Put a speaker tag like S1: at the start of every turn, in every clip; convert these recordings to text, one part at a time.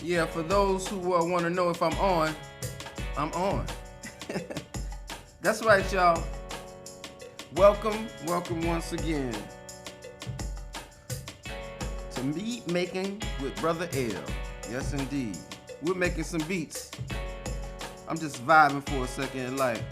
S1: Yeah, for those who want to know if I'm on, I'm on. That's right, y'all. Welcome once again to BeatMaking with Brother L. Yes, indeed. We're making some beats. I'm just vibing for a second, like.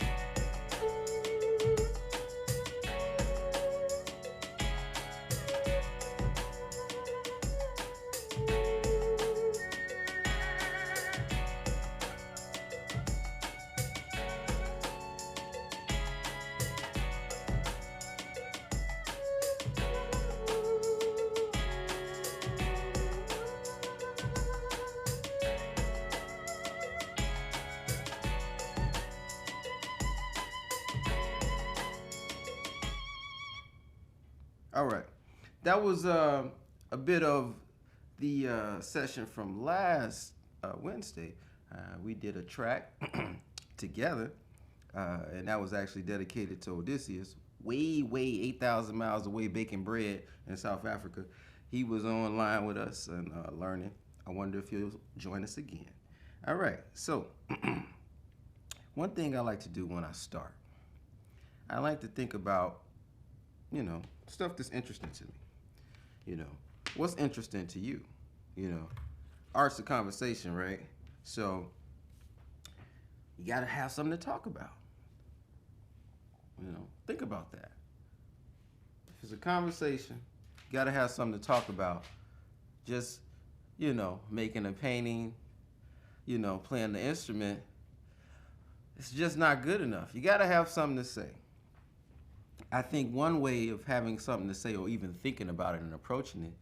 S1: All right. That was a bit of the session from last Wednesday. We did a track together, and that was actually dedicated to Odysseus, way 8,000 miles away baking bread in South Africa. He was online with us and learning. I wonder if he'll join us again. All right. So, one thing I like to do when I start, I like to think about, stuff that's interesting to me. What's interesting to you? Art's a conversation, right? So you gotta have something to talk about. Think about that. If it's a conversation, you gotta have something to talk about. Just, making a painting, playing the instrument, it's just not good enough. You gotta have something to say. I think one way of having something to say or even thinking about it and approaching it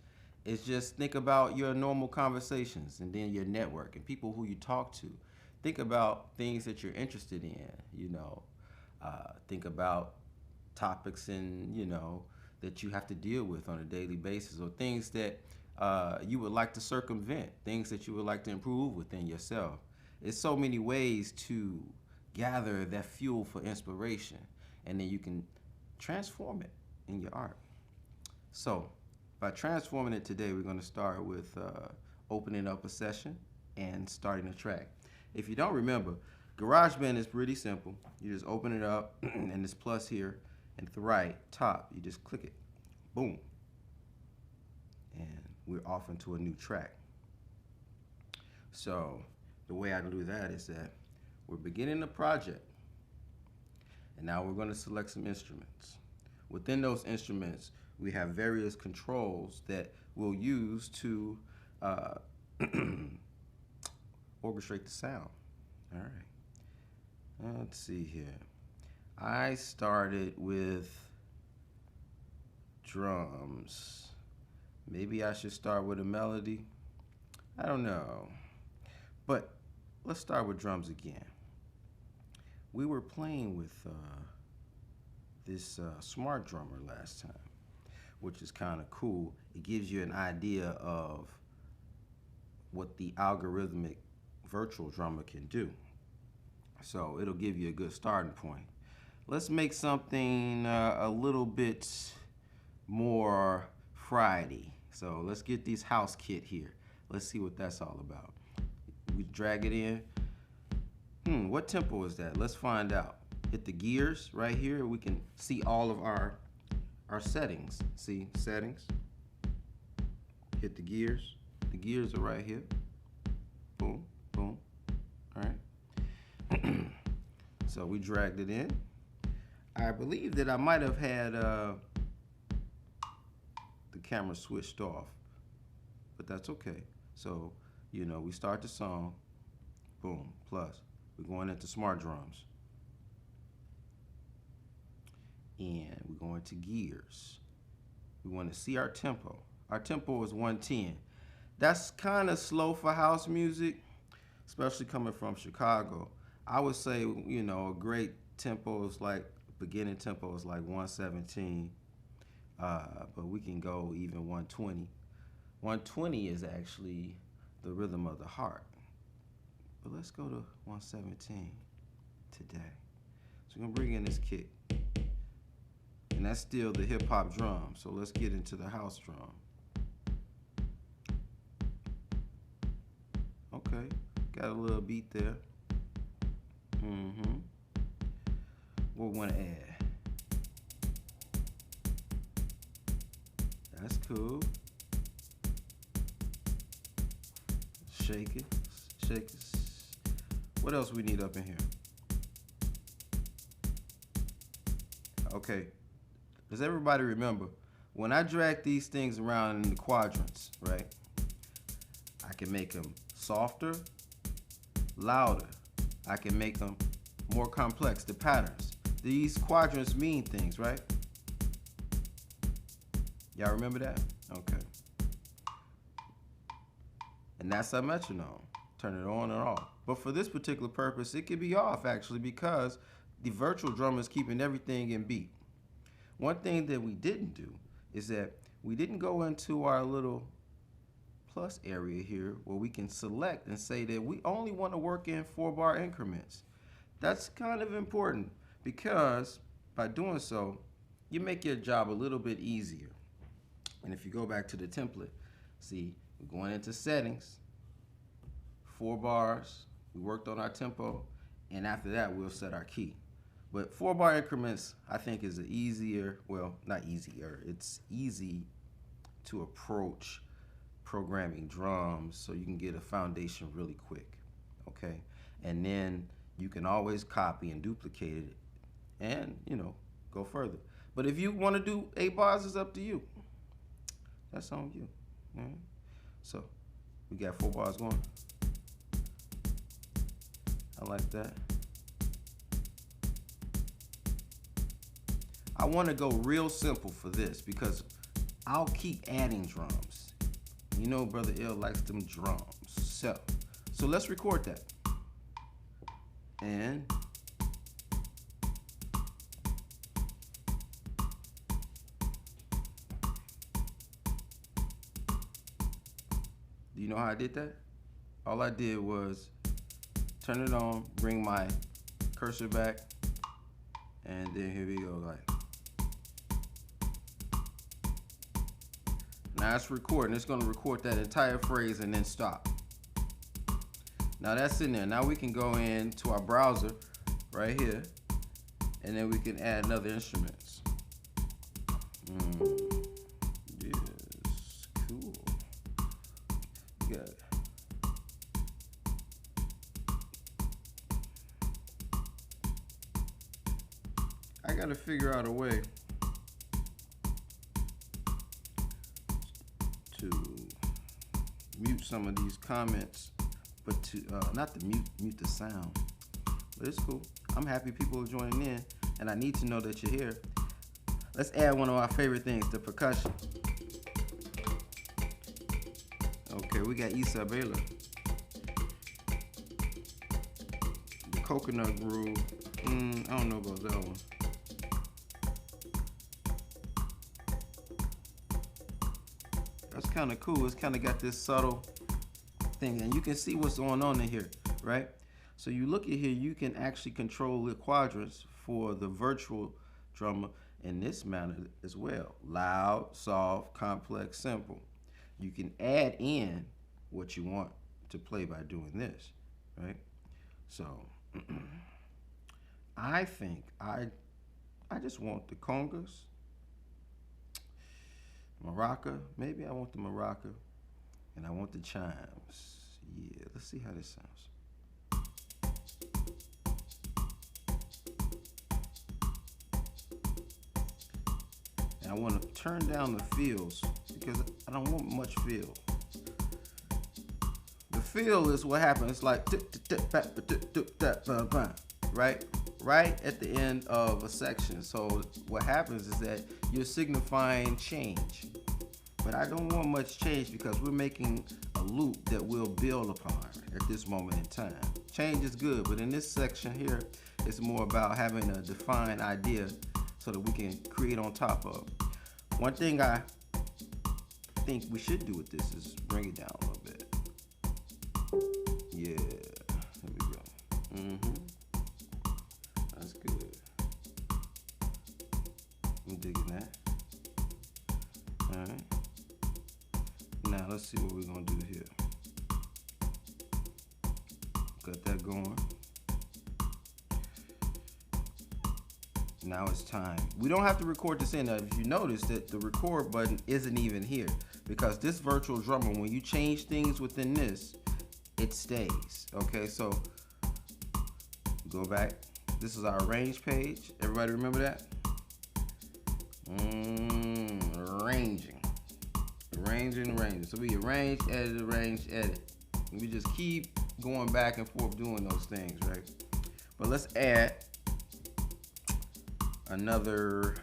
S1: is just think about your normal conversations and then your network and people who you talk to. Think about things that you're interested in, think about topics that you have to deal with on a daily basis, or things that you would like to circumvent, things that you would like to improve within yourself. There's so many ways to gather that fuel for inspiration, and then you can transform it in your art. So by transforming it today, we're going to start with opening up a session and starting a track. If you don't remember, GarageBand is pretty simple. You just open it up and this plus here, and at the right top, you just click it. Boom. And we're off into a new track. So the way I can do that is that we're beginning the project. And now we're going to select some instruments. Within those instruments, we have various controls that we'll use to orchestrate the sound. All right. Let's see here. I started with drums. Maybe I should start with a melody. I don't know. But let's start with drums again. We were playing with this smart drummer last time, which is kind of cool. It gives you an idea of what the algorithmic virtual drummer can do. So it'll give you a good starting point. Let's make something a little bit more Friday. So let's get this house kit here. Let's see what that's all about. We drag it in. What tempo is that? Let's find out. Hit the gears right here. We can see all of our settings. See, settings. Hit the gears. The gears are right here. Boom, boom. All right. So we dragged it in. I believe that I might have had the camera switched off, but that's okay. So, we start the song. Boom, plus. We're going into smart drums. And we're going to gears. We want to see our tempo. Our tempo is 110. That's kind of slow for house music, especially coming from Chicago. I would say, a great tempo is like, beginning tempo is like 117. But we can go even 120. 120 is actually the rhythm of the heart. But let's go to 117 today. So we're gonna bring in this kick. And that's still the hip hop drum. So let's get into the house drum. Okay, got a little beat there. What we want to add? That's cool. Shake it, shake it. What else we need up in here? Okay, does everybody remember when I drag these things around in the quadrants, right? I can make them softer, louder. I can make them more complex, the patterns. These quadrants mean things, right? Y'all remember that? Okay. And that's our metronome. Turn it on and off. But for this particular purpose, it could be off actually because the virtual drummer is keeping everything in beat. One thing that we didn't do is that we didn't go into our little plus area here where we can select and say that we only want to work in 4-bar increments. That's kind of important because by doing so, you make your job a little bit easier. And if you go back to the template, see, we're going into settings, 4 bars, we worked on our tempo, and after that, we'll set our key. But 4-bar increments, I think, is an easier, well, not easier, it's easy to approach programming drums so you can get a foundation really quick, okay? And then you can always copy and duplicate it and, you know, go further. But if you want to do 8 bars, it's up to you. That's on you. All right? So we got 4 bars going. I like that. I want to go real simple for this because I'll keep adding drums. You know, Brother L likes them drums. So let's record that. And do you know how I did that? All I did was turn it on, bring my cursor back, and then here we go, like. Now it's recording. It's going to record that entire phrase and then stop. Now that's in there. Now we can go into our browser right here, and then we can add another instruments. Yes, cool. Got it. I got to figure out a way to mute some of these comments, but to not to mute the sound. But it's cool. I'm happy people are joining in, and I need to know that you're here. Let's add one of our favorite things, the percussion. Okay, we got Isabella. The coconut groove. I don't know about that one. That's kind of cool. It's kind of got this subtle thing, and you can see what's going on in here, right? So you look at here, you can actually control the quadrants for the virtual drummer in this manner as well. Loud, soft, complex, simple. You can add in what you want to play by doing this, right? So I think I just want the congas, maraca. Maybe I want the maraca, and I want the chimes. Yeah, let's see how this sounds. And I want to turn down the fills because I don't want much fill. The fill is what happens. It's like right? Right at the end of a section. So what happens is that you're signifying change. But I don't want much change because we're making a loop that we'll build upon at this moment in time. Change is good, but in this section here, it's more about having a defined idea so that we can create on top of. One thing I think we should do with this is bring it down a little bit. Yeah, there we go. That's good. I'm digging that. All right. Now let's see what we're gonna do here. Got that going. Now it's time. We don't have to record this in. If you notice that the record button isn't even here, because this virtual drummer, when you change things within this, it stays. Okay, so go back. This is our arrange page. Everybody remember that? Arranging. So we arrange, edit. And we just keep going back and forth doing those things, right? But let's add another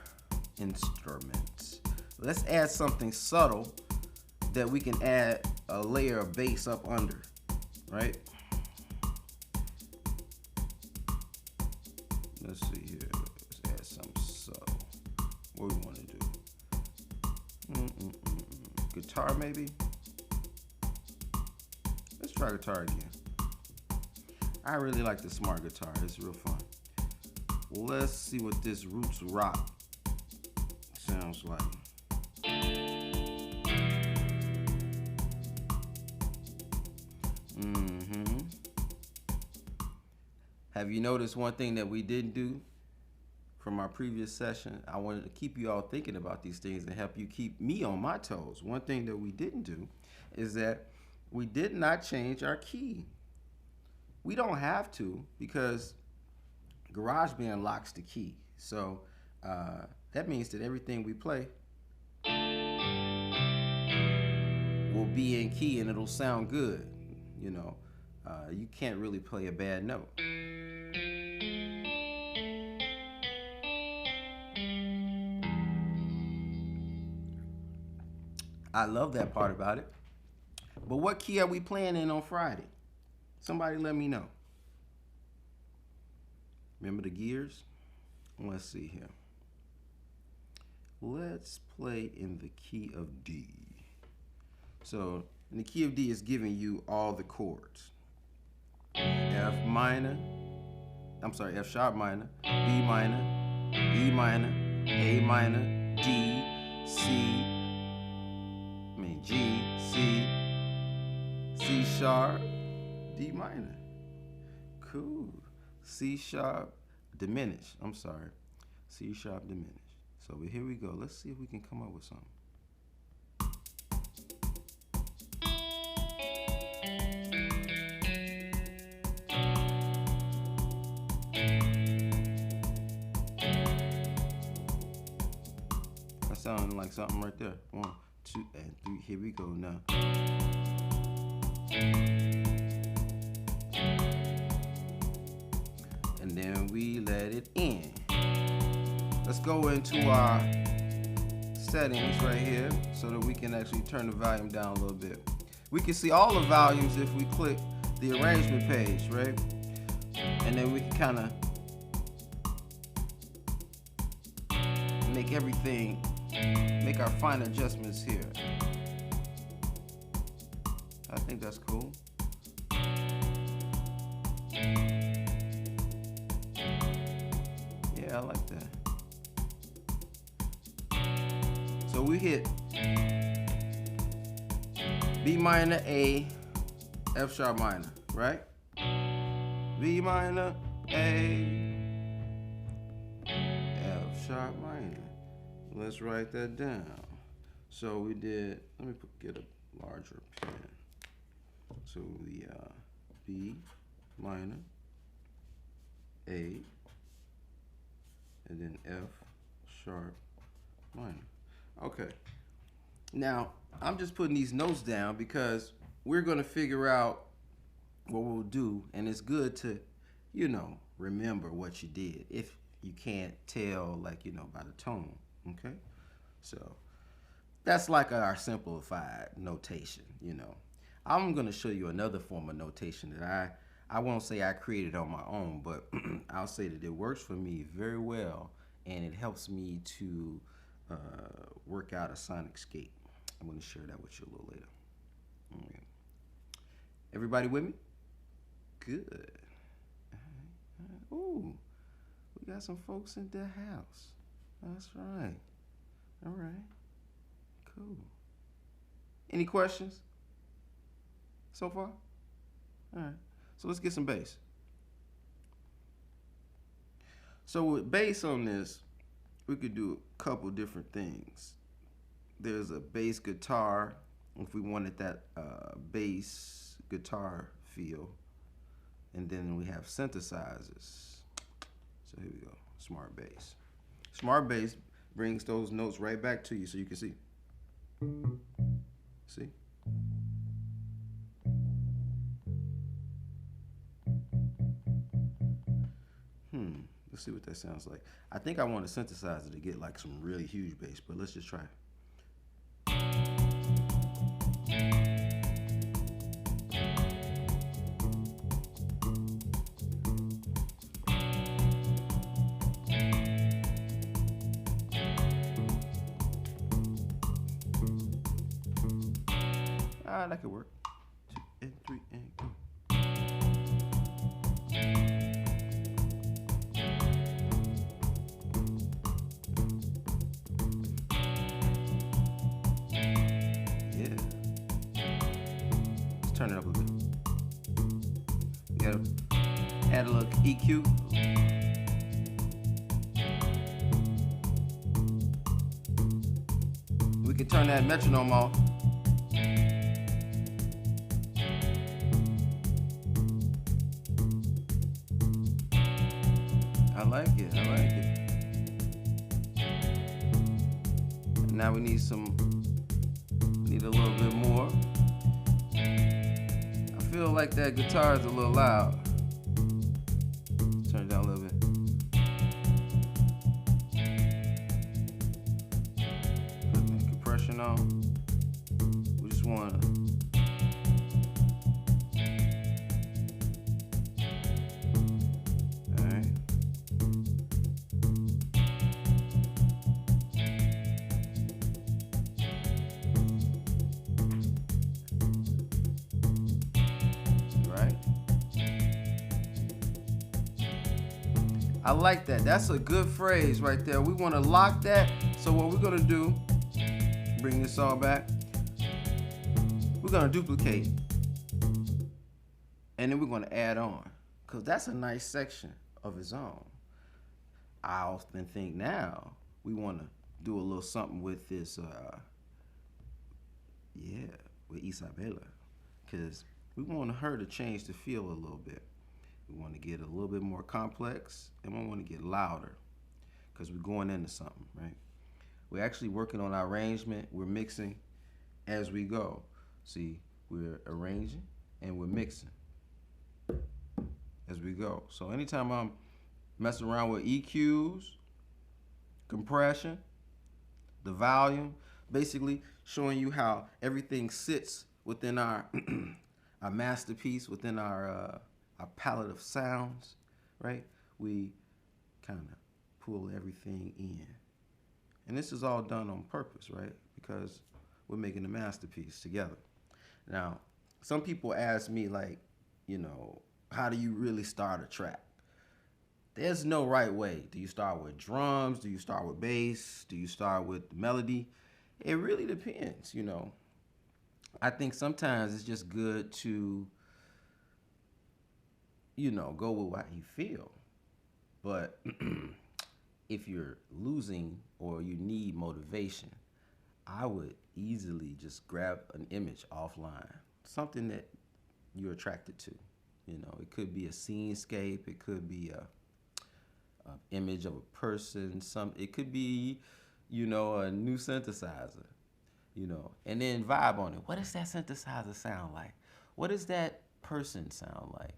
S1: instrument. Let's add something subtle that we can add a layer of bass up under, right? Let's see here. Let's add something subtle. What do we want to do? Guitar maybe? Let's try guitar again. I really like the smart guitar. It's real fun. Let's see what this roots rock sounds like. Have you noticed one thing that we didn't do from our previous session? I wanted to keep you all thinking about these things and help you keep me on my toes. One thing that we didn't do is that we did not change our key. We don't have to, because GarageBand locks the key. So that means that everything we play will be in key and it'll sound good. You know, you can't really play a bad note. I love that part about it. But what key are we playing in on Friday? Somebody let me know. Remember the gears? Let's see here. Let's play in the key of D. So in the key of D is giving you all the chords. F sharp minor, B minor, E minor, A minor, D, G, C sharp, D minor. Cool. C sharp diminished. C sharp diminished. So here we go. Let's see if we can come up with something. That sounded like something right there. 1, 2, and 3. Here we go now. And then we let it in. Let's go into our settings right here so that we can actually turn the volume down a little bit. We can see all the volumes if we click the arrangement page, right? And then we can kind of make our fine adjustments here. I think that's cool. Yeah, I like that. So we hit B minor, A, F sharp minor, right? B minor, A, F sharp minor. Let's write that down. So we did, let me get a larger pen. So the B minor, A, and then F sharp minor. Okay. Now, I'm just putting these notes down because we're going to figure out what we'll do, and it's good to, remember what you did if you can't tell, by the tone, okay? So that's like our simplified notation, I'm going to show you another form of notation that I won't say I created on my own, but I'll say that it works for me very well, and it helps me to work out a sonic scape. I'm going to share that with you a little later. All right. Everybody with me? Good. Ooh, we got some folks in the house. That's right. All right. Cool. Any questions so far? All right. So let's get some bass. So with bass on this, we could do a couple different things. There's a bass guitar, if we wanted that bass guitar feel. And then we have synthesizers. So here we go, smart bass. Smart bass brings those notes right back to you so you can see. See? Let's see what that sounds like. I think I want a synthesizer to get like some really huge bass, but let's just try it. That could work. 2 and 3 and go. Yeah. Let's turn it up a bit. We gotta add a little EQ. We can turn that metronome off. I like it, I like it. And now we need a little bit more. I feel like that guitar is a little loud. Turn it down a little bit. Put the compression on. We just wanna I like that. That's a good phrase right there. We want to lock that. So what we're going to do, bring this all back. We're going to duplicate. And then we're going to add on. Because that's a nice section of its own. I often think now we want to do a little something with this, with Isabella. Because we want her to change the feel a little bit. We want to get a little bit more complex, and we want to get louder because we're going into something, right? We're actually working on our arrangement. We're mixing as we go. See, we're arranging and we're mixing as we go. So anytime I'm messing around with EQs, compression, the volume, basically showing you how everything sits within our our masterpiece, within our palette of sounds, right? We kind of pull everything in. And this is all done on purpose, right? Because we're making a masterpiece together. Now, some people ask me, like, you know, how do you really start a track? There's no right way. Do you start with drums? Do you start with bass? Do you start with melody? It really depends, you know. I think sometimes it's just good to, you know, go with what you feel. But if you're losing or you need motivation, I would easily just grab an image offline, something that you're attracted to. You know, it could be a scenescape, it could be a image of a person, it could be, you know, a new synthesizer, you know, and then vibe on it. What does that synthesizer sound like? What does that person sound like?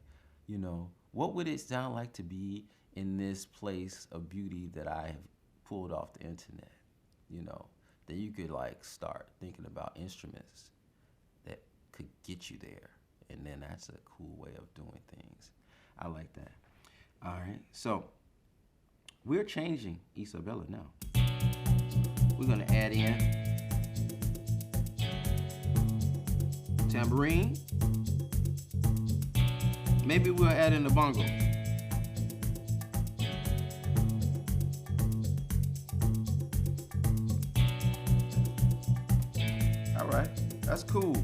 S1: You know, what would it sound like to be in this place of beauty that I have pulled off the internet? You know, that you could like start thinking about instruments that could get you there. And then that's a cool way of doing things. I like that. All right, so we're changing Isabella now. We're gonna add in tambourine. Maybe we'll add in the bongo. All right, that's cool.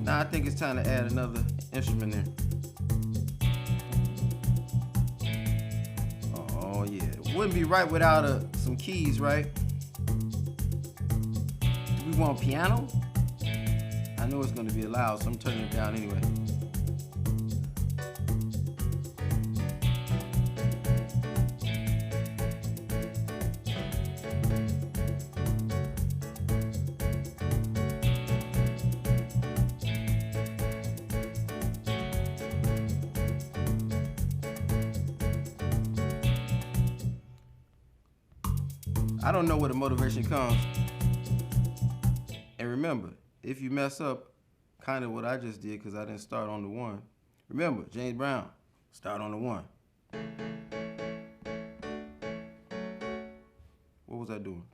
S1: Now I think it's time to add another instrument in. Wouldn't be right without some keys, right? Do we want piano? I know it's gonna be loud, so I'm turning it down anyway. I don't know where the motivation comes. And remember, if you mess up, kind of what I just did, because I didn't start on the 1. Remember, James Brown, start on the 1. What was I doing?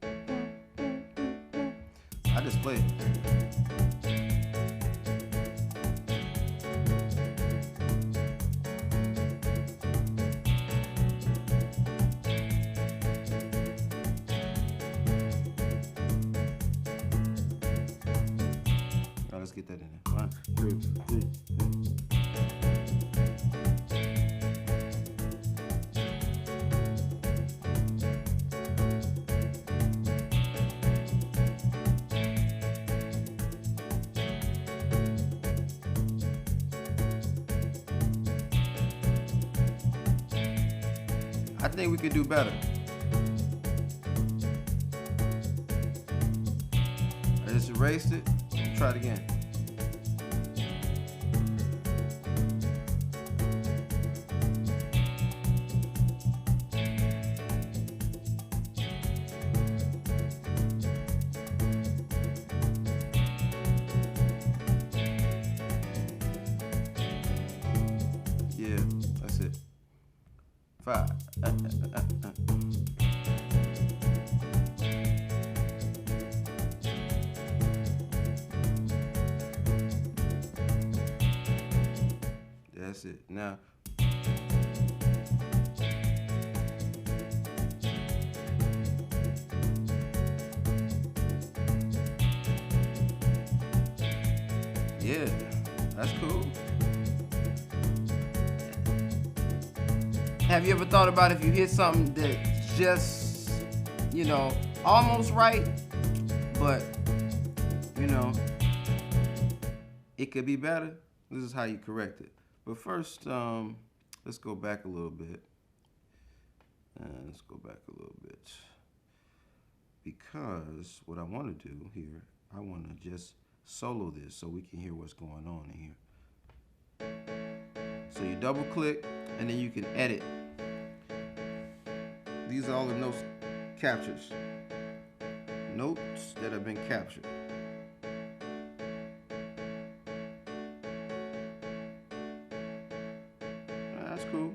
S1: I just played it. Let's get that in there. 1, 2, 3. I think we could do better. I just erased it. Try it again. Yeah, that's it. 5. That's it. Now, yeah, that's cool. Have you ever thought about if you hit something that's just, almost right, but, it could be better? This is how you correct it. But first, let's go back a little bit. Because what I want to do here, I want to just solo this so we can hear what's going on in here. So you double click and then you can edit. These are all the notes captures. Notes that have been captured. That's cool.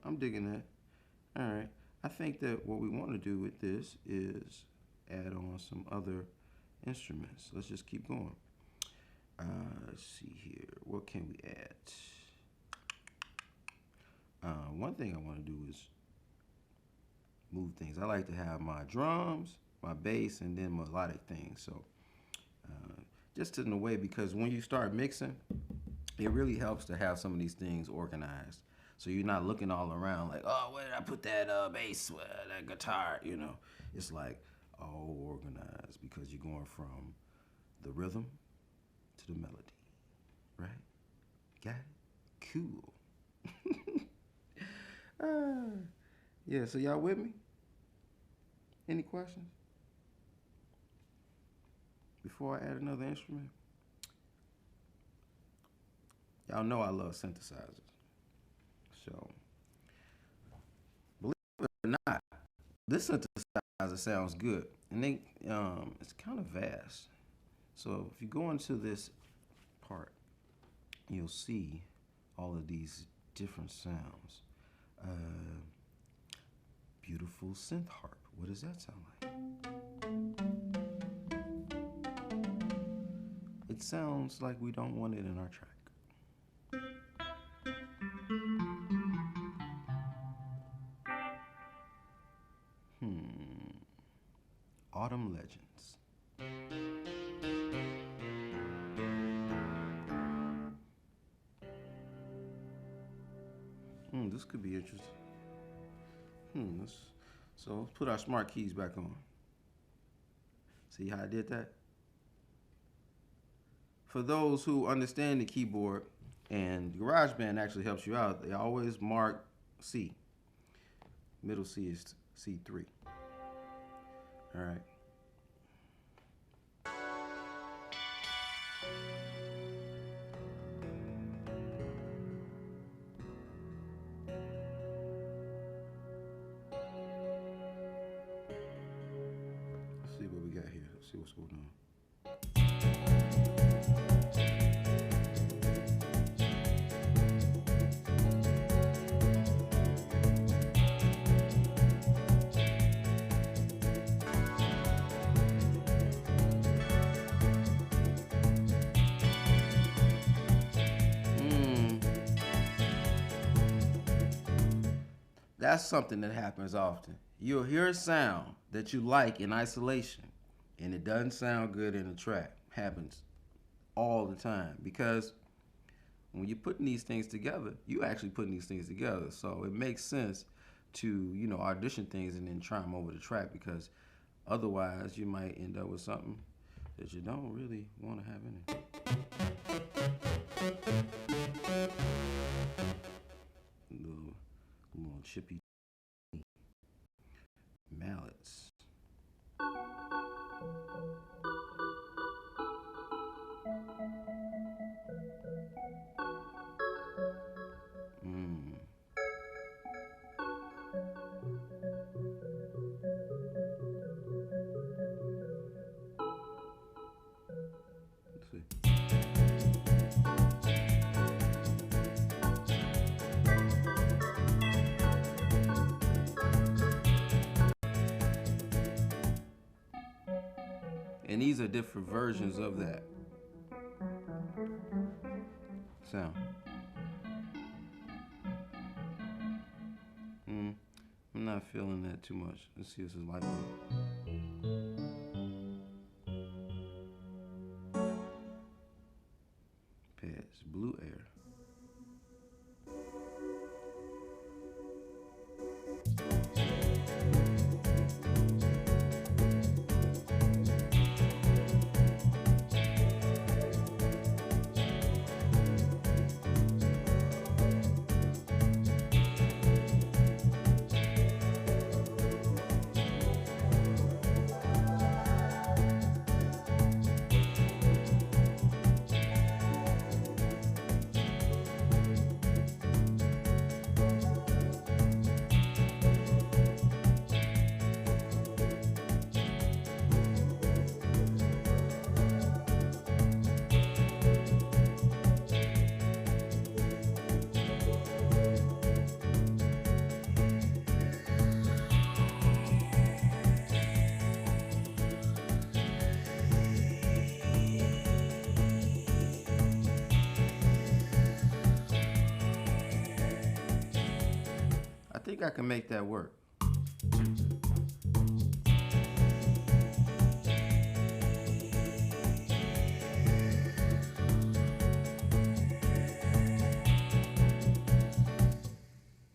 S1: I'm digging that. All right. I think that what we want to do with this is add on some other instruments. Let's just keep going. Let's see here. What can we add? One thing I want to do is move things. I like to have my drums, my bass, and then melodic things. So just in a way, because when you start mixing, it really helps to have some of these things organized. So you're not looking all around like, oh, where did I put that bass, that guitar, It's like all organized because you're going from the rhythm to the melody, right? Got it? Cool. Yeah, so y'all with me? Any questions? Before I add another instrument? Y'all know I love synthesizers. So, believe it or not, this synthesizer sounds good. And it's kind of vast. So if you go into this part, you'll see all of these different sounds. Beautiful synth harp. What does that sound like? It sounds like we don't want it in our track. Autumn Legends. This could be interesting. So let's put our smart keys back on. See how I did that? For those who understand the keyboard, and GarageBand actually helps you out, they always mark C. Middle C is C3. All right. Let's see what we got here. Let's see what's going on. That's something that happens often. You'll hear a sound that you like in isolation, and it doesn't sound good in the track. Happens all the time, because when you're putting these things together, you actually putting these things together. So it makes sense to, audition things and then try them over the track, because otherwise you might end up with something that you don't really want to have in it. Little chippy mallets. Let's see. And these are different versions of that sound. I'm not feeling that too much. Let's see if this is light bulb. Pads, blue air. I think I can make that work.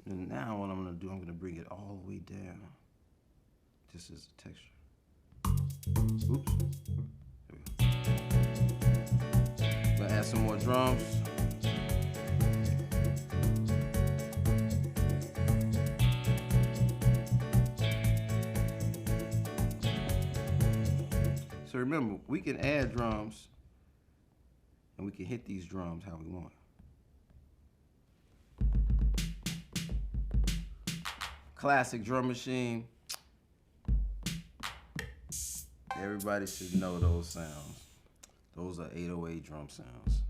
S1: And now what I'm going to do, I'm going to bring it all the way down. Just as a texture. Oops. There we go. I'm going to add some more drums. So remember, we can add drums and we can hit these drums how we want. Classic drum machine. Everybody should know those sounds. Those are 808 drum sounds.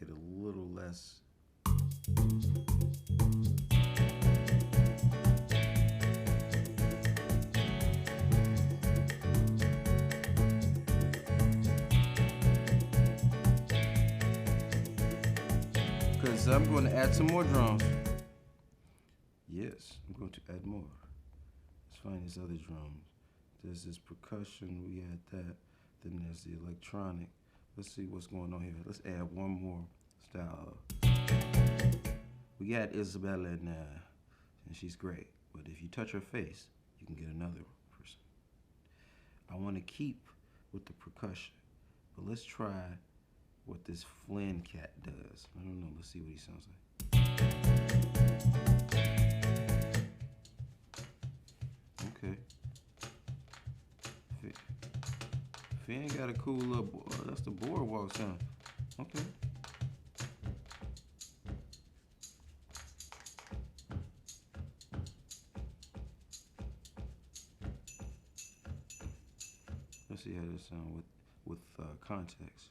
S1: make it a little less. Because I'm going to add some more drums. Yes, I'm going to add more. Let's find these other drums. There's this percussion, we add that. Then there's the electronic. Let's see what's going on here. Let's add one more style. We got Isabella in there, and she's great. But if you touch her face, you can get another person. I want to keep with the percussion, but let's try what this Flynn cat does. I don't know, let's see what he sounds like. Okay. Finn got a cool little, that's the boardwalk sound. Okay. Let's see how this sounds with context.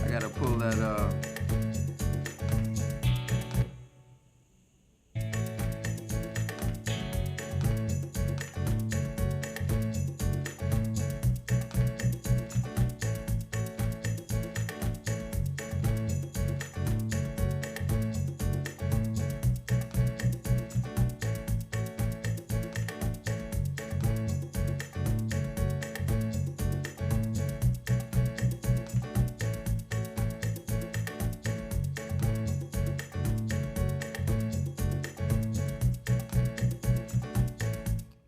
S1: I gotta pull that up.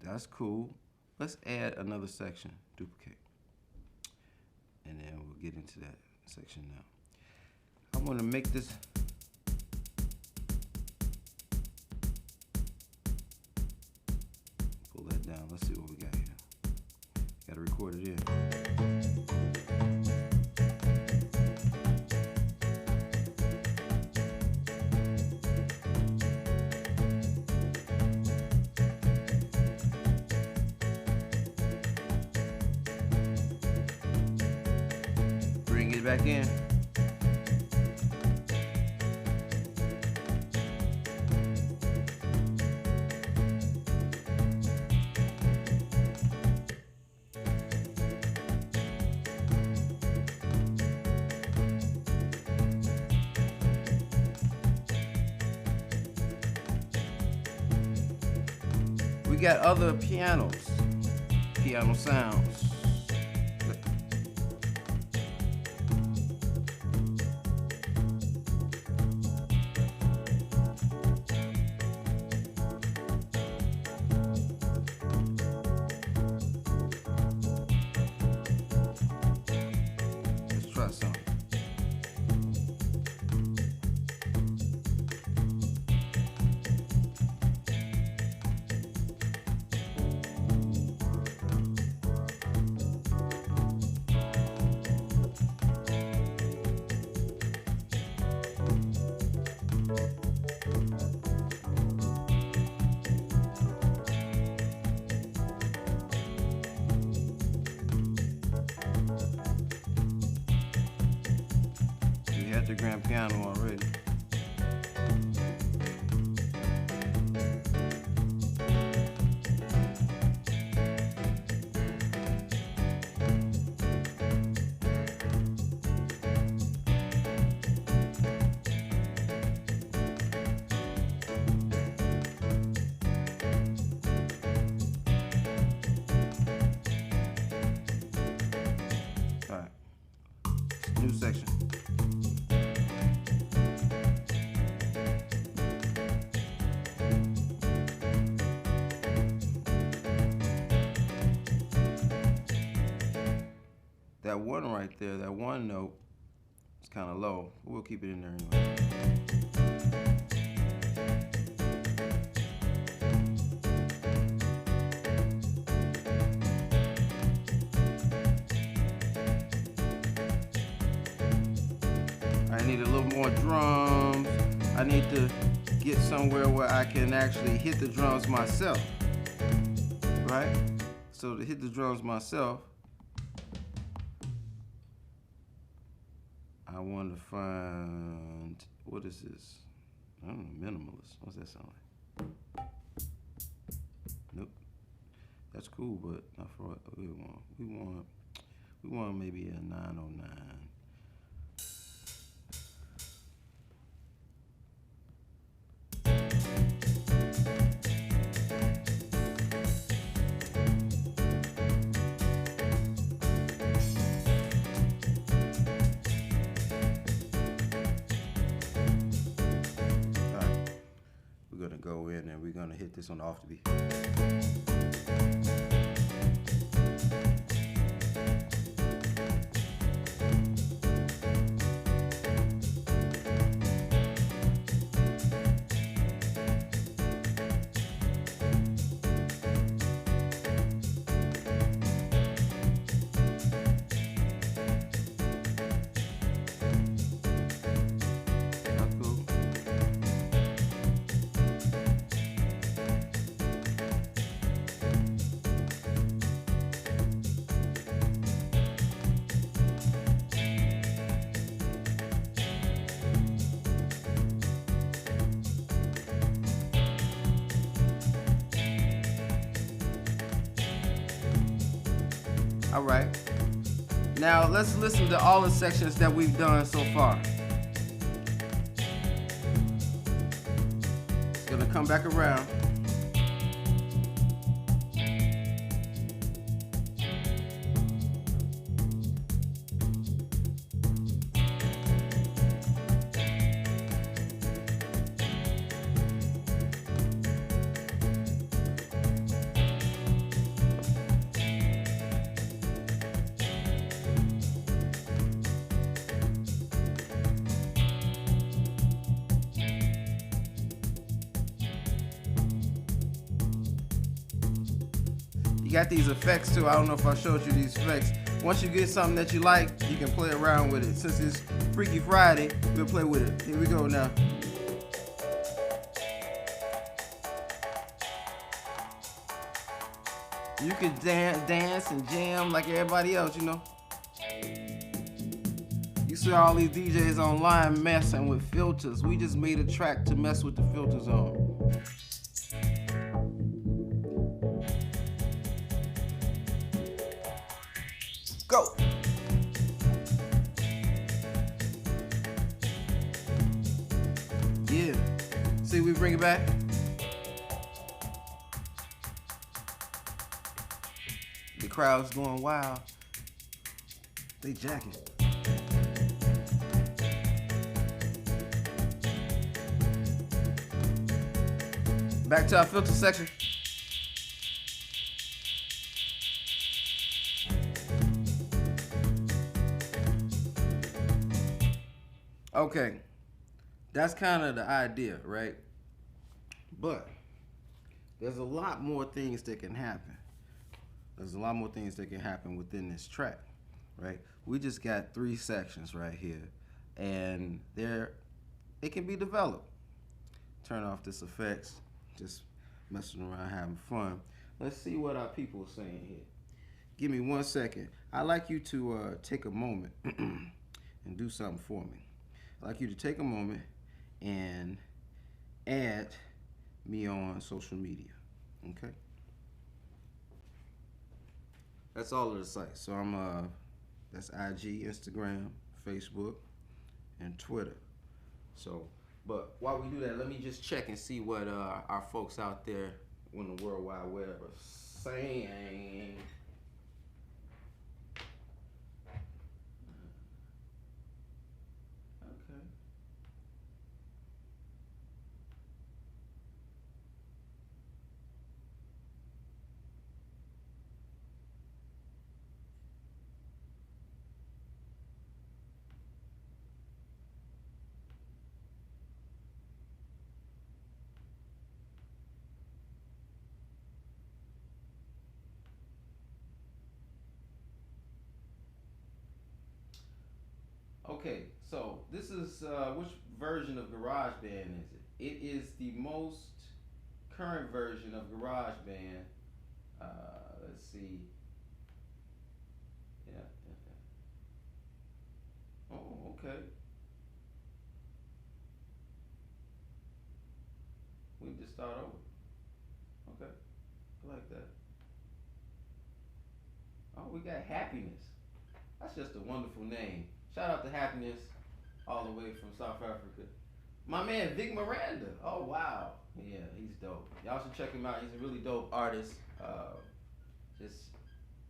S1: That's cool. Let's add another section, duplicate. And then we'll get into that section now. I want to make this. Pull that down. Let's see what we got here. Got to record it in. Back in. We got other piano sounds. The grand piano already. All right, new section. that one right there, that one note, is kind of low. We'll keep it in there anyway. I need a little more drums. I need to get somewhere where I can actually hit the drums myself, right? So to hit the drums myself, I want to find, what is this? I don't know, minimalist. What's that sound like? Nope. That's cool, but not for what we want. We want maybe a 909. Go in and we're gonna hit this on the off the beat. All right. Now let's listen to all the sections that we've done so far. It's gonna come back around. You got these effects too. I don't know if I showed you these effects. Once you get something that you like, you can play around with it. Since it's Freaky Friday, we'll play with it. Here we go now. You can dance and jam like everybody else, you know. You see all these DJs online messing with filters. We just made a track to mess with the filters on. Go. Yeah. See, we bring it back. The crowd's going wild. They jacking. Back to our filter section. Okay, that's kind of the idea, right? But there's a lot more things that can happen. There's a lot more things that can happen within this track, right? We just got 3 sections right here, and it can be developed. Turn off this effects, just messing around, having fun. Let's see what our people are saying here. Give me 1 second. I'd like you to take a moment and do something for me. I'd like you to take a moment and add me on social media, okay? That's all of the sites. So that's IG, Instagram, Facebook, and Twitter. So, but while we do that, let me just check and see what our folks out there on the World Wide Web are saying. Okay, so this is which version of GarageBand is it? It is the most current version of GarageBand. Let's see. Yeah, yeah, yeah. Oh, okay. We can just start over. Okay, I like that. Oh, we got Happiness. That's just a wonderful name. Shout out to Happiness, all the way from South Africa. My man Vic Miranda. Oh wow, yeah, he's dope. Y'all should check him out. He's a really dope artist. Just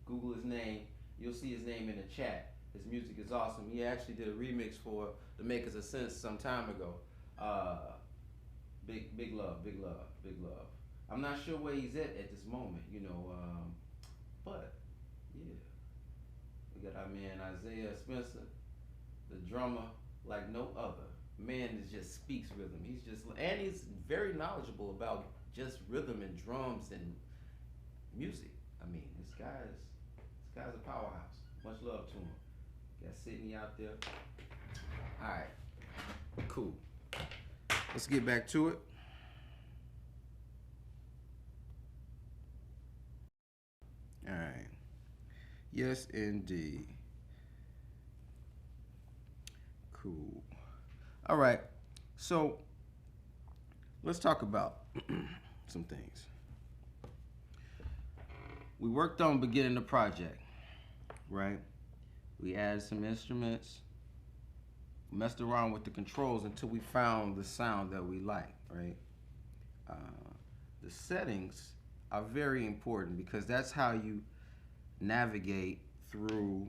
S1: Google his name. You'll see his name in the chat. His music is awesome. He actually did a remix for The Makers of Sense some time ago. Uh, big love, big love, big love. I'm not sure where he's at this moment, but yeah, we got our man Isaiah Spencer, the drummer like no other. Man that just speaks rhythm. He's very knowledgeable about just rhythm and drums and music. I mean, this guy's a powerhouse. Much love to him. Got Sydney out there. All right, cool. Let's get back to it. All right. Yes, indeed. Cool. All right. So let's talk about some things. We worked on beginning the project, right? We added some instruments, messed around with the controls until we found the sound that we like, right? Uh, the settings are very important because that's how you navigate through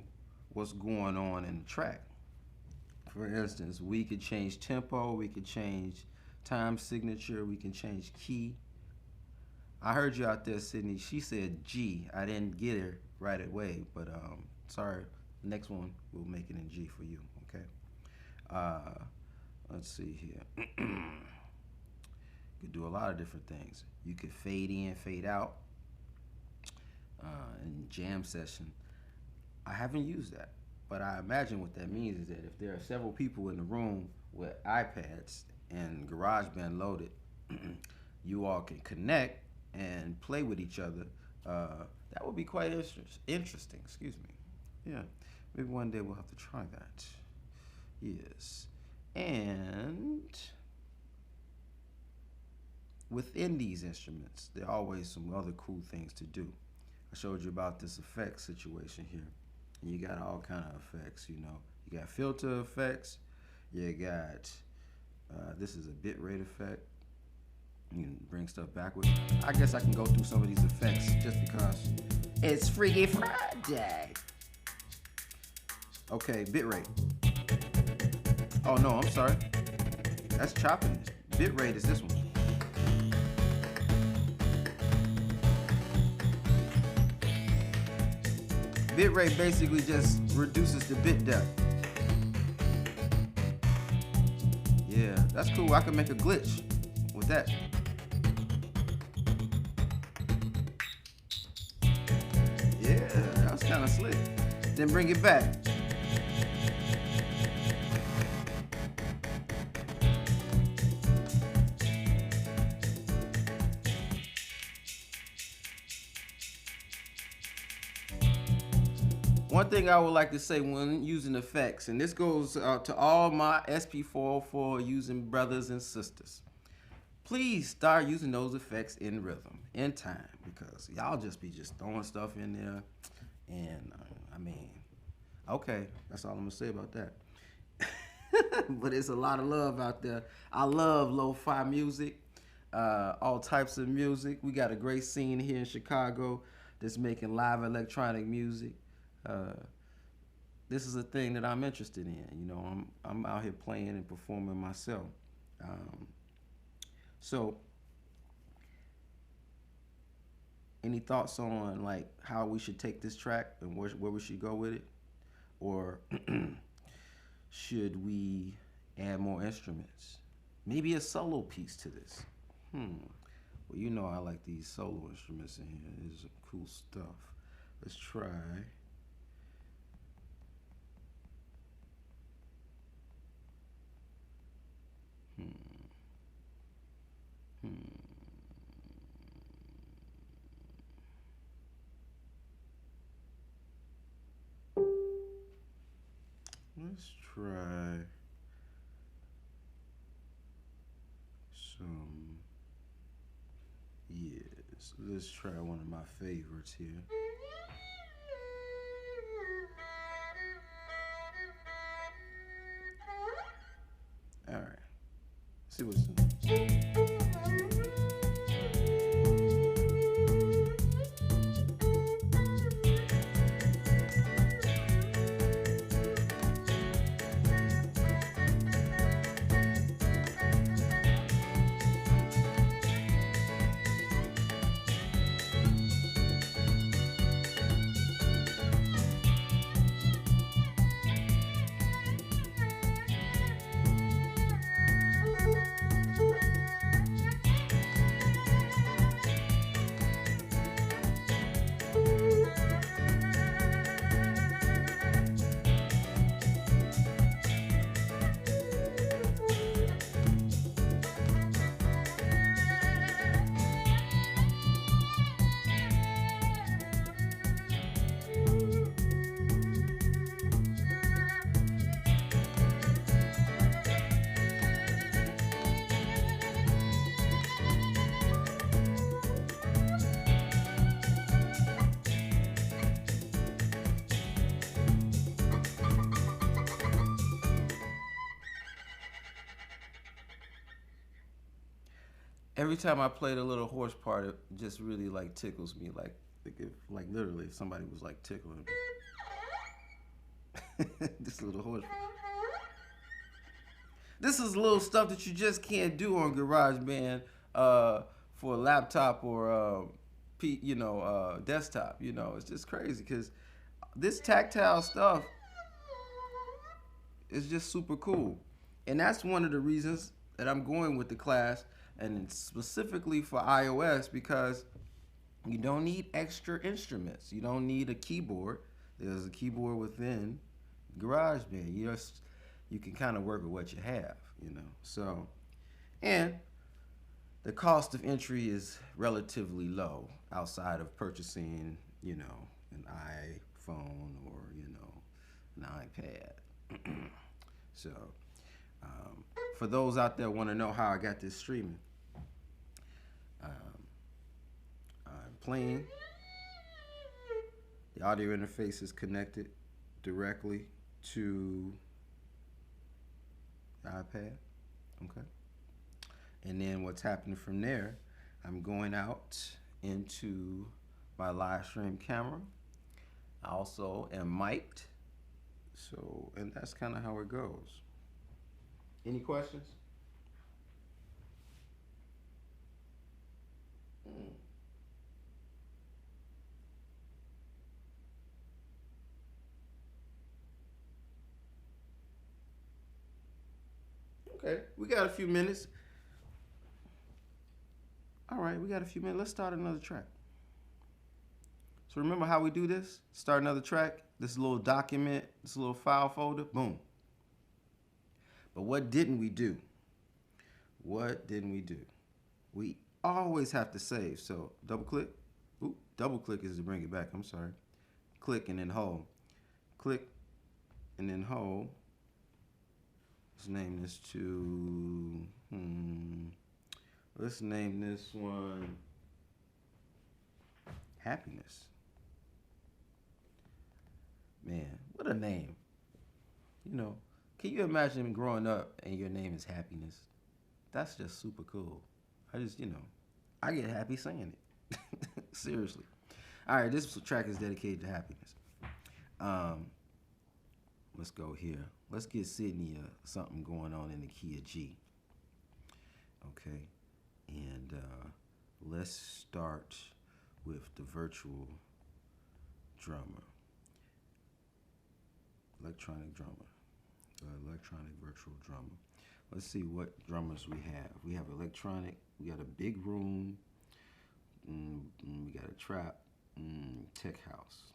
S1: what's going on in the track. For instance, we could change tempo, we could change time signature, we can change key. I heard you out there, Sydney. She said G. I didn't get her right away, but sorry. Next one, we'll make it in G for you, okay? Let's see here. You could do a lot of different things. You could fade in, fade out in jam session. I haven't used that, but I imagine what that means is that if there are several people in the room with iPads and GarageBand loaded, you all can connect and play with each other. That would be quite interesting. Excuse me. Yeah, maybe one day we'll have to try that. Yes, and within these instruments, there are always some other cool things to do. I showed you about this effect situation here. And you got all kind of effects, you know. You got filter effects. You got, this is a bitrate effect. You can bring stuff backwards. I guess I can go through some of these effects just because it's Freaky Friday. Okay, bitrate. Oh no, I'm sorry. That's chopping. Bitrate is this one. Bitrate basically just reduces the bit depth. Yeah, that's cool. I can make a glitch with that. Yeah, that's kind of slick. Then bring it back. One thing I would like to say when using effects, and this goes out to all my SP404 using brothers and sisters, please start using those effects in rhythm, in time, because y'all just throwing stuff in there, and I mean, okay, that's all I'm gonna say about that. But it's a lot of love out there. I love lo-fi music, all types of music. We got a great scene here in Chicago that's making live electronic music. This is a thing that I'm interested in. You know, I'm out here playing and performing myself. So, any thoughts on like how we should take this track and where we should go with it, or should we add more instruments? Maybe a solo piece to this. Well, you know I like these solo instruments in here. There's some cool stuff. Let's try. Let's try some, yes, let's try one of my favorites here. All right, see what's in. Every time I play the little horse part, it just really like tickles me. Like literally, if somebody was like tickling me. This little horse. This is little stuff that you just can't do on GarageBand for a laptop or desktop. You know, it's just crazy because this tactile stuff is just super cool, and that's one of the reasons that I'm going with the class, and specifically for iOS, because you don't need extra instruments. You don't need a keyboard. There's a keyboard within GarageBand. You can kind of work with what you have, you know. So, and the cost of entry is relatively low outside of purchasing, you know, an iPhone or, you know, an iPad. So, for those out there who want to know how I got this streaming, I'm playing. The audio interface is connected directly to the iPad. Okay. And then what's happening from there, I'm going out into my live stream camera. I also am mic'd. So, and that's kind of how it goes. Any questions? Okay, we got a few minutes. All right, we got a few minutes. Let's start another track. So remember how we do this? Start another track, this little document, this little file folder, boom. But what didn't we do? What didn't we do? We always have to save. So double click. Ooh, double click is to bring it back. I'm sorry. Click and then hold. Click and then hold. Let's name this to, let's name this one Happiness. Man, what a name. You know, can you imagine growing up and your name is Happiness? That's just super cool. I get happy saying it. Seriously. All right, this track is dedicated to happiness. Let's go here. Let's get Sydney something going on in the key of G. Okay, and let's start with the virtual drummer. Electronic drummer. Electronic virtual drummer. Let's see what drummers we have. We have electronic. We got a big room. We got a trap. Tech house.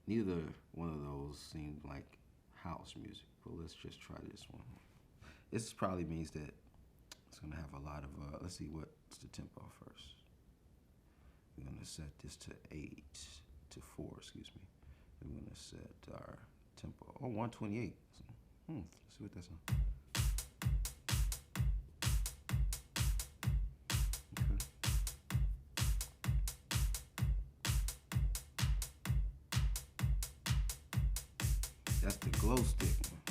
S1: Neither one of those seemed like house music, but let's just try this one. This probably means that it's gonna have a lot of, let's see what's the tempo first. We're gonna set this to 4, excuse me. We're gonna set our tempo. Oh, 128. Let's see what that's on. Okay. That's the glow stick one.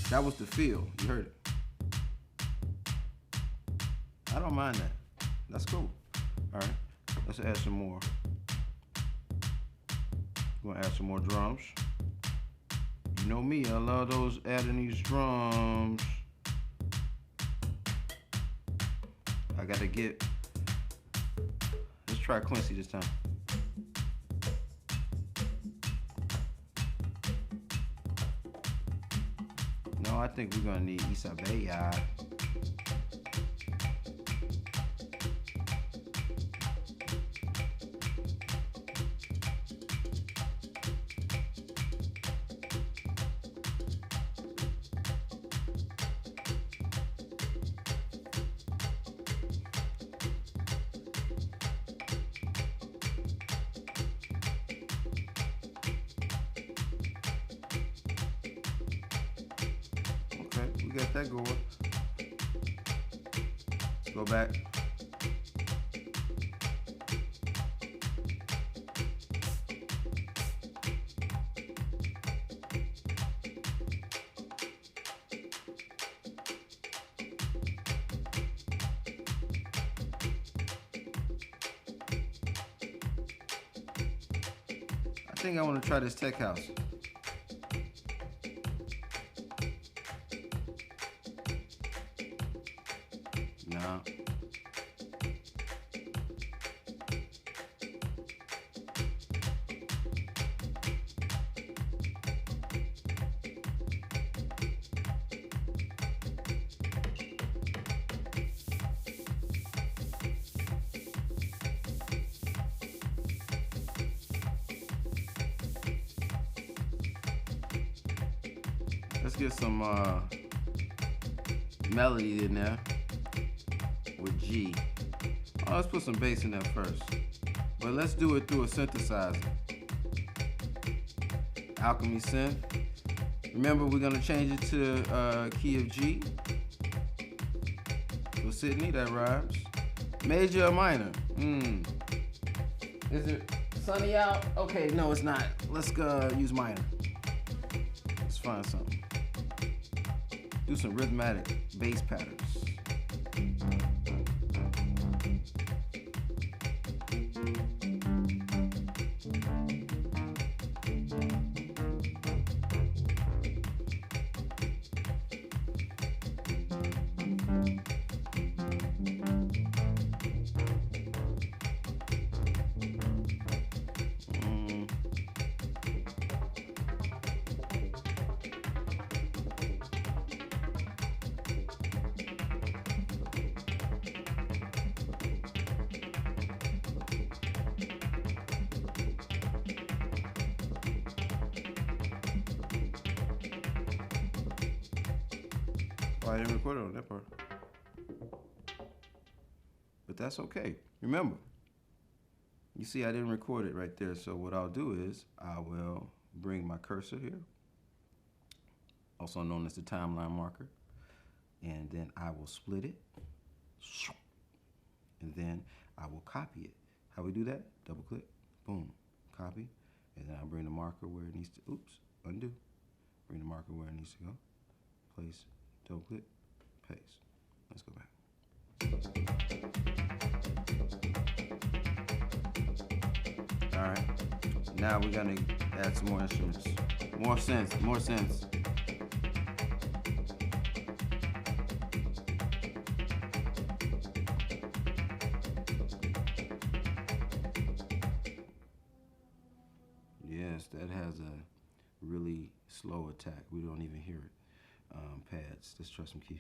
S1: That was the feel. You heard it. I don't mind that. That's cool. All right, let's add some more. We're gonna add some more drums. You know me, I love those adding these drums. I gotta get, let's try Quincy this time. No, I think we're gonna need Isabella. Got that going. Let's go back. I think I want to try this tech house. No. Let's get some melody in there with G. Oh, let's put some bass in there first. But let's do it through a synthesizer. Alchemy synth. Remember, we're gonna change it to key of G. So Sydney, that rhymes. Major or minor? Is it sunny out? Okay, no, it's not. Let's go use minor. Let's find something. Do some rhythmatic bass patterns. Oh, I didn't record it on that part. But that's okay. Remember, you see I didn't record it right there, so what I'll do is I will bring my cursor here, also known as the timeline marker, and then I will split it, and then I will copy it. How we do that? Double click, boom, copy, and then I'll bring the marker where it needs to, oops, undo. Bring the marker where it needs to go, place, double click, paste. Let's go back. All right, now we're gonna add some more instruments. More synths, more synths. Yes, that has a really slow attack. We don't even hear it. Pads, let's try some key.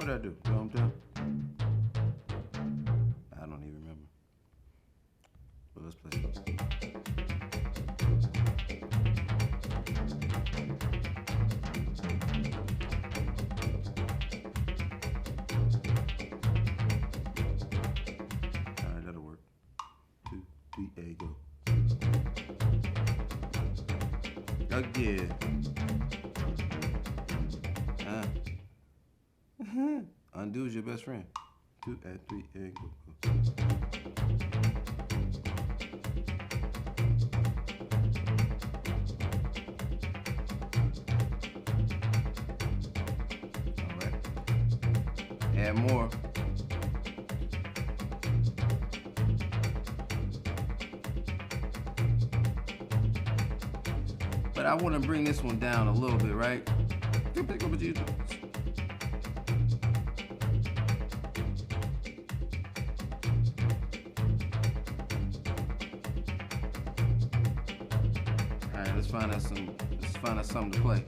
S1: What did I do? Dum dum. I don't even remember. But let's play it. Alright, that'll work. 2, 3, A, go. Again. Undo is your best friend. 2 and 3 and go. All right. Add more. But I want to bring this one down a little bit, right? Alright, let's find out something to play.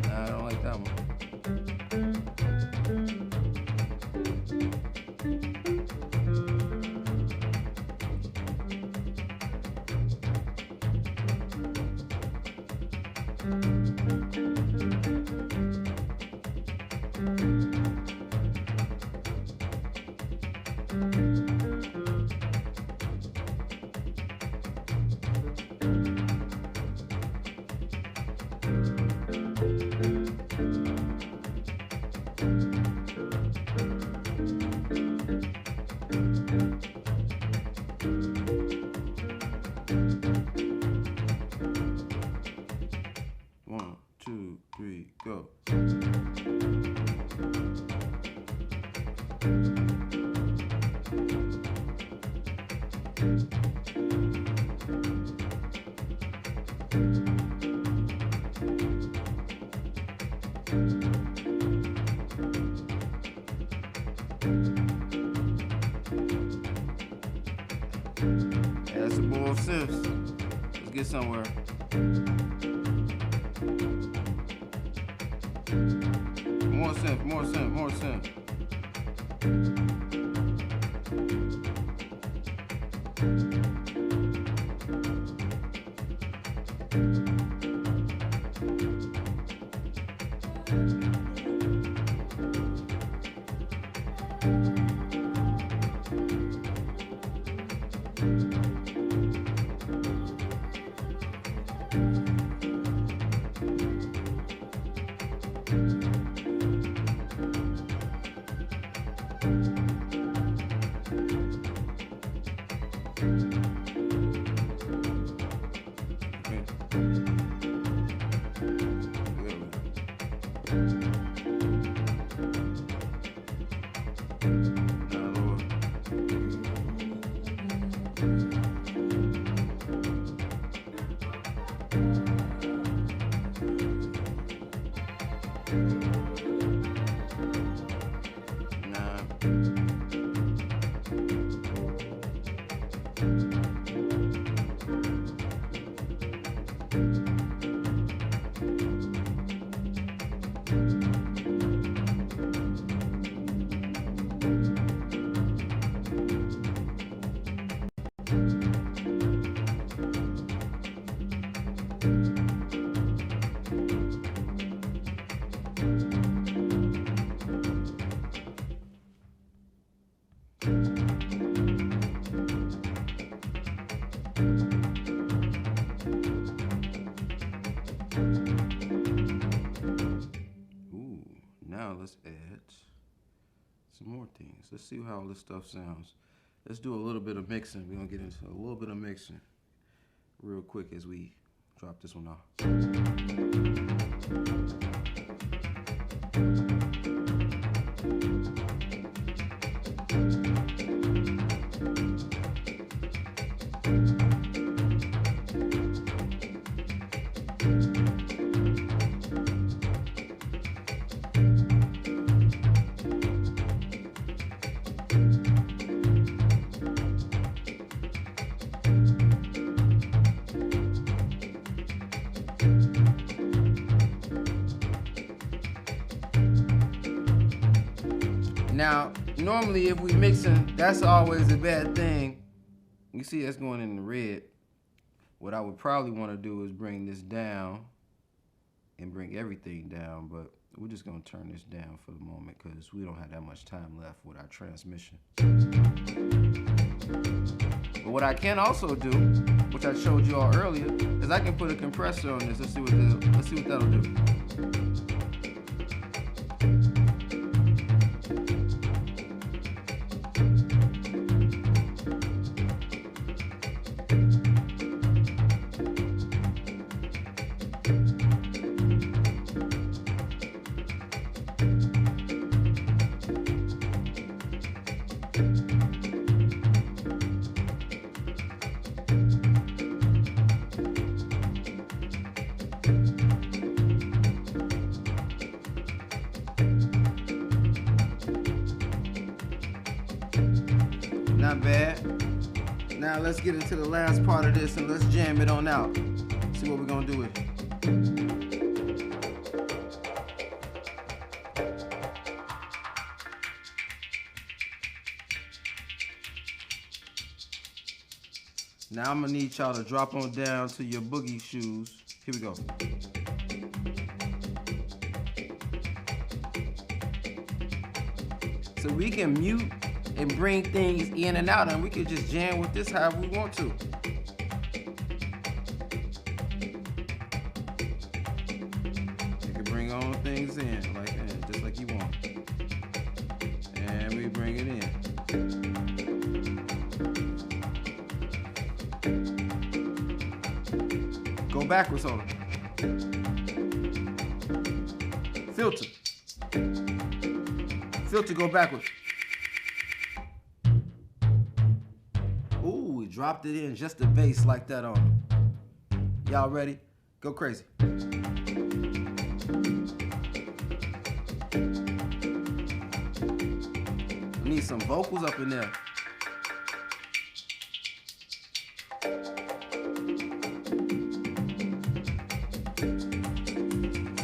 S1: Nah, I don't like that one. One, two, three, go. Yeah, that's a bull of Sims. Let's get somewhere. More synth, more synth, more synth. Now let's add some more things. Let's see how all this stuff sounds. Let's do a little bit of mixing. We're gonna get into a little bit of mixing real quick as we drop this one off. Now, normally if we mixing, that's always a bad thing. You see that's going in the red. What I would probably want to do is bring this down and bring everything down, but we're just gonna turn this down for the moment because we don't have that much time left with our transmission. But what I can also do, which I showed you all earlier, is I can put a compressor on this. Let's see what that'll do. Not bad. Now let's get into the last part of this and let's jam it on out. See what we're gonna do with it. Now I'm gonna need y'all to drop on down to your boogie shoes. Here we go. So we can mute and bring things in and out, and we can just jam with this however we want to. You can bring all things in like that, just like you want. And we bring it in. Go backwards on it. Filter. Filter, go backwards. Ooh, we dropped it in just the bass like that on. Y'all ready? Go crazy. We need some vocals up in there.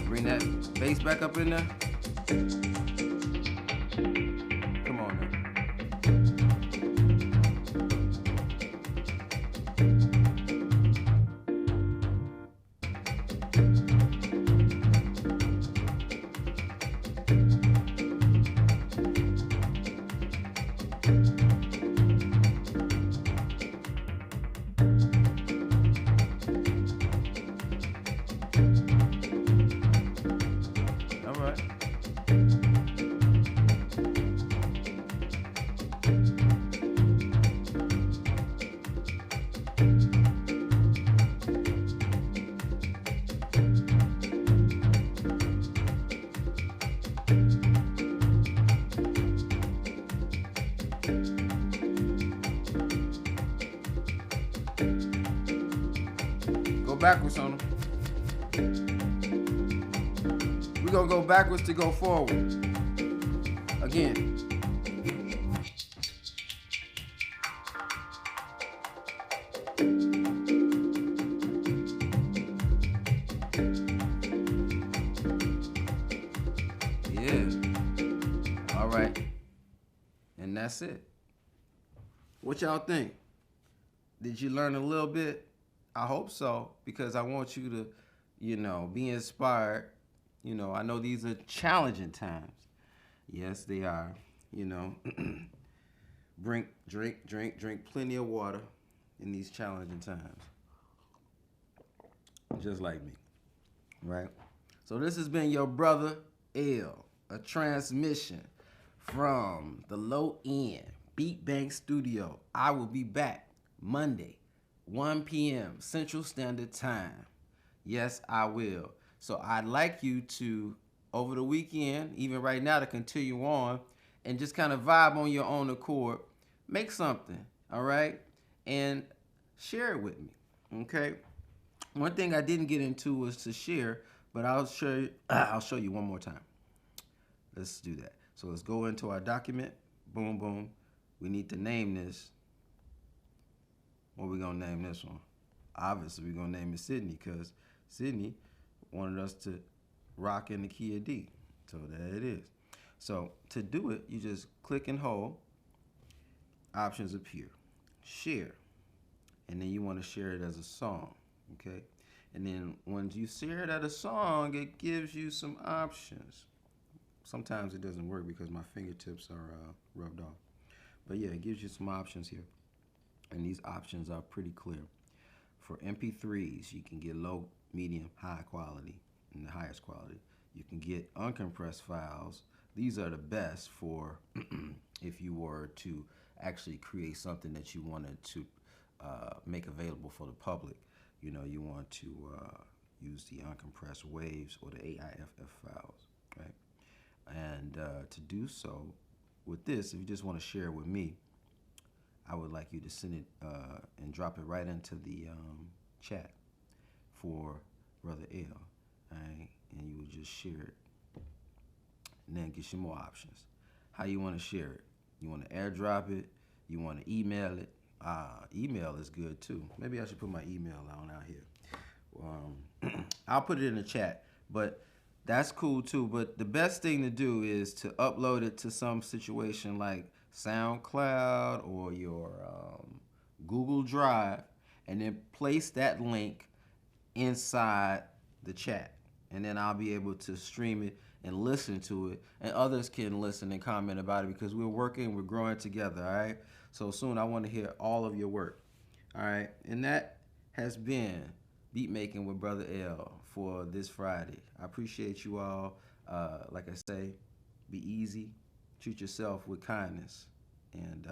S1: Bring that bass back up in there. Come on now. All right. Go backwards on them. We're gonna go backwards to go forward. Again. Yeah. All right. And that's it. What y'all think? Did you learn a little bit? I hope so, because I want you to, be inspired. I know these are challenging times. Yes, they are. Drink plenty of water in these challenging times. Just like me, right? So this has been your brother L, a transmission from the low end BeatMaking studio. I will be back Monday, 1 p.m. Central Standard Time. Yes, I will. So I'd like you to, over the weekend, even right now, to continue on and just kind of vibe on your own accord. Make something, all right? And share it with me, okay? One thing I didn't get into was to share, but I'll show you one more time. Let's do that. So let's go into our document. Boom, boom. We need to name this. What are we gonna name this one? Obviously, we're gonna name it Sydney because Sydney wanted us to rock in the key of D. So there it is. So to do it, you just click and hold. Options appear. Share. And then you want to share it as a song. Okay? And then once you share it as a song, it gives you some options. Sometimes it doesn't work because my fingertips are rubbed off. But yeah, it gives you some options here. And these options are pretty clear. For MP3s, you can get low, medium, high quality, and the highest quality. You can get uncompressed files. These are the best for if you were to actually create something that you wanted to make available for the public. You know, you want to use the uncompressed waves or the AIFF files, right? And to do so with this, if you just want to share it with me, I would like you to send it and drop it right into the chat for Brother L. Right? And you would just share it. And then get you more options. How you want to share it? You want to airdrop it? You want to email it? Email is good too. Maybe I should put my email on out here. I'll put it in the chat, but that's cool too. But the best thing to do is to upload it to some situation like SoundCloud or your Google Drive, and then place that link inside the chat. And then I'll be able to stream it and listen to it, and others can listen and comment about it because we're working, we're growing together, all right? So soon I want to hear all of your work, all right? And that has been Beat Making with Brother L for this Friday. I appreciate you all. Like I say, be easy, treat yourself with kindness, and